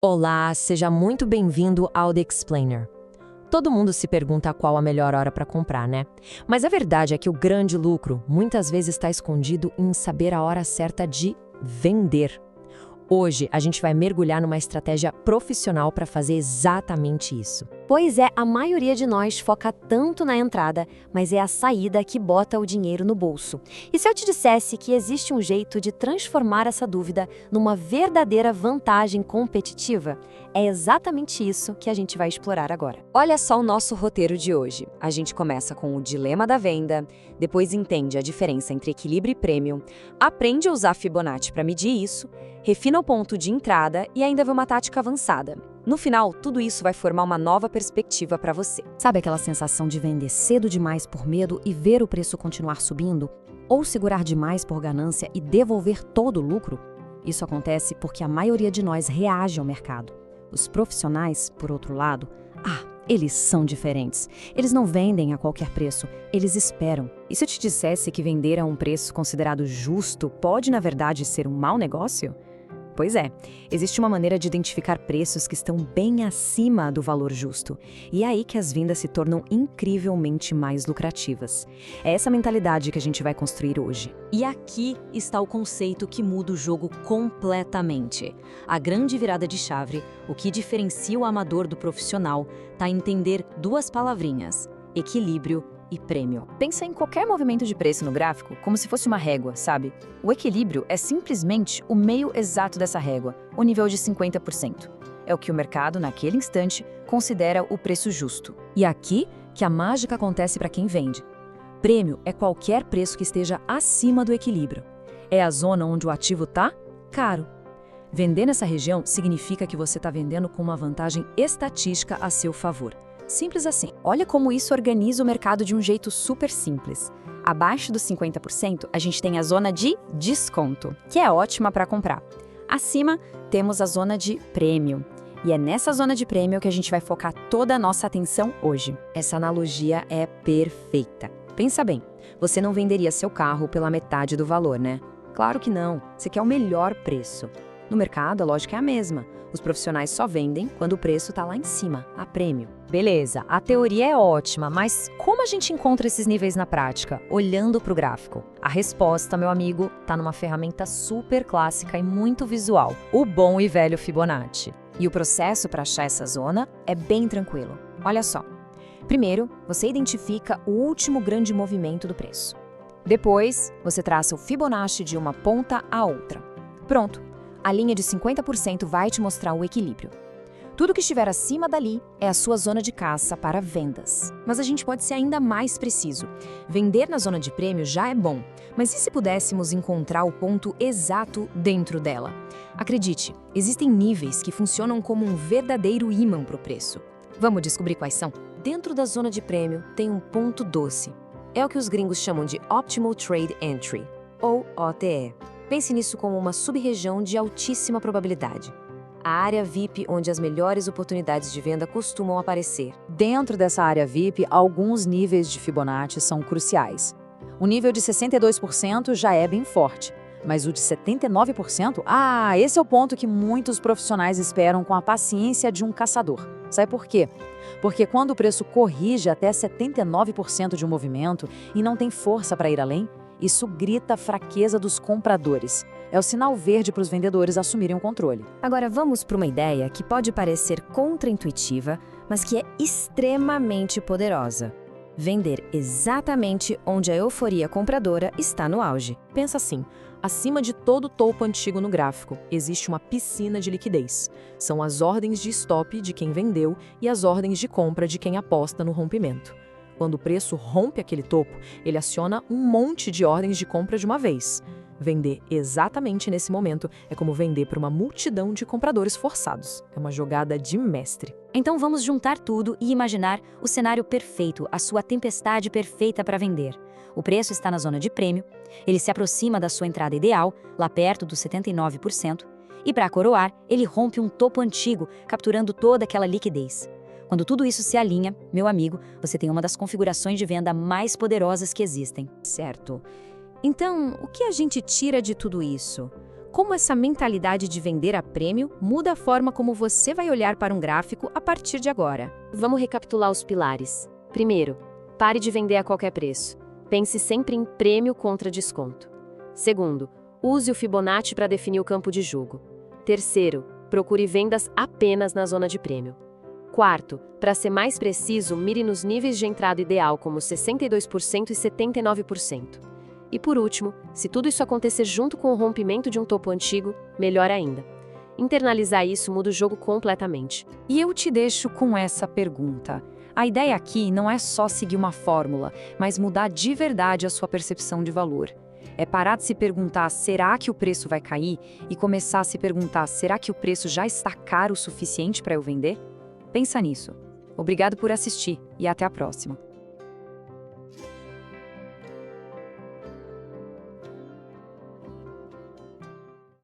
Olá, seja muito bem-vindo ao The Explainer. Todo mundo se pergunta qual a melhor hora para comprar, né? Mas a verdade é que o grande lucro muitas vezes está escondido em saber a hora certa de vender. Hoje, a gente vai mergulhar numa estratégia profissional para fazer exatamente isso. Pois é, a maioria de nós foca tanto na entrada, mas é a saída que bota o dinheiro no bolso. E se eu te dissesse que existe um jeito de transformar essa dúvida numa verdadeira vantagem competitiva? É exatamente isso que a gente vai explorar agora. Olha só o nosso roteiro de hoje. A gente começa com o dilema da venda, depois entende a diferença entre equilíbrio e prêmio, aprende a usar Fibonacci para medir isso, refina o ponto de entrada e ainda vê uma tática avançada. No final, tudo isso vai formar uma nova perspectiva para você. Sabe aquela sensação de vender cedo demais por medo e ver o preço continuar subindo? Ou segurar demais por ganância e devolver todo o lucro? Isso acontece porque a maioria de nós reage ao mercado. Os profissionais, por outro lado, eles são diferentes. Eles não vendem a qualquer preço, eles esperam. E se eu te dissesse que vender a um preço considerado justo pode, na verdade, ser um mau negócio? Pois é, existe uma maneira de identificar preços que estão bem acima do valor justo. E é aí que as vendas se tornam incrivelmente mais lucrativas. É essa mentalidade que a gente vai construir hoje. E aqui está o conceito que muda o jogo completamente. A grande virada de chave, o que diferencia o amador do profissional, está em entender duas palavrinhas: equilíbrio e prêmio. Pensa em qualquer movimento de preço no gráfico como se fosse uma régua, sabe? O equilíbrio é simplesmente o meio exato dessa régua, o nível de 50%. É o que o mercado, naquele instante, considera o preço justo. E aqui que a mágica acontece para quem vende. Prêmio é qualquer preço que esteja acima do equilíbrio. É a zona onde o ativo está caro. Vender nessa região significa que você está vendendo com uma vantagem estatística a seu favor. Simples assim. Olha como isso organiza o mercado de um jeito super simples. Abaixo dos 50%, a gente tem a zona de desconto, que é ótima para comprar. Acima, temos a zona de prêmio. E é nessa zona de prêmio que a gente vai focar toda a nossa atenção hoje. Essa analogia é perfeita. Pensa bem, você não venderia seu carro pela metade do valor, né? Claro que não, você quer o melhor preço. No mercado, a lógica é a mesma. Os profissionais só vendem quando o preço está lá em cima, a prêmio. Beleza, a teoria é ótima, mas como a gente encontra esses níveis na prática, olhando para o gráfico? A resposta, meu amigo, está numa ferramenta super clássica e muito visual, o bom e velho Fibonacci. E o processo para achar essa zona é bem tranquilo. Olha só. Primeiro, você identifica o último grande movimento do preço. Depois, você traça o Fibonacci de uma ponta à outra. Pronto. A linha de 50% vai te mostrar o equilíbrio. Tudo que estiver acima dali é a sua zona de caça para vendas. Mas a gente pode ser ainda mais preciso. Vender na zona de prêmio já é bom, mas e se pudéssemos encontrar o ponto exato dentro dela? Acredite, existem níveis que funcionam como um verdadeiro ímã para o preço. Vamos descobrir quais são? Dentro da zona de prêmio tem um ponto doce. É o que os gringos chamam de Optimal Trade Entry, ou OTE. Pense nisso como uma sub-região de altíssima probabilidade. A área VIP onde as melhores oportunidades de venda costumam aparecer. Dentro dessa área VIP, alguns níveis de Fibonacci são cruciais. O nível de 62% já é bem forte, mas o de 79%, esse é o ponto que muitos profissionais esperam com a paciência de um caçador. Sabe por quê? Porque quando o preço corrige até 79% de um movimento e não tem força para ir além, isso grita a fraqueza dos compradores. É o sinal verde para os vendedores assumirem o controle. Agora vamos para uma ideia que pode parecer contraintuitiva, mas que é extremamente poderosa. Vender exatamente onde a euforia compradora está no auge. Pensa assim, acima de todo o topo antigo no gráfico, existe uma piscina de liquidez. São as ordens de stop de quem vendeu e as ordens de compra de quem aposta no rompimento. Quando o preço rompe aquele topo, ele aciona um monte de ordens de compra de uma vez. Vender exatamente nesse momento é como vender para uma multidão de compradores forçados. É uma jogada de mestre. Então vamos juntar tudo e imaginar o cenário perfeito, a sua tempestade perfeita para vender. O preço está na zona de prêmio, ele se aproxima da sua entrada ideal, lá perto dos 79%, e para coroar, ele rompe um topo antigo, capturando toda aquela liquidez. Quando tudo isso se alinha, meu amigo, você tem uma das configurações de venda mais poderosas que existem. Certo. Então, o que a gente tira de tudo isso? Como essa mentalidade de vender a prêmio muda a forma como você vai olhar para um gráfico a partir de agora. Vamos recapitular os pilares. Primeiro, pare de vender a qualquer preço. Pense sempre em prêmio contra desconto. Segundo, use o Fibonacci para definir o campo de jogo. Terceiro, procure vendas apenas na zona de prêmio. Quarto, para ser mais preciso, mire nos níveis de entrada ideal como 62% e 79%. E por último, se tudo isso acontecer junto com o rompimento de um topo antigo, melhor ainda. Internalizar isso muda o jogo completamente. E eu te deixo com essa pergunta. A ideia aqui não é só seguir uma fórmula, mas mudar de verdade a sua percepção de valor. É parar de se perguntar, será que o preço vai cair? E começar a se perguntar, será que o preço já está caro o suficiente para eu vender? Pensa nisso. Obrigado por assistir e até a próxima.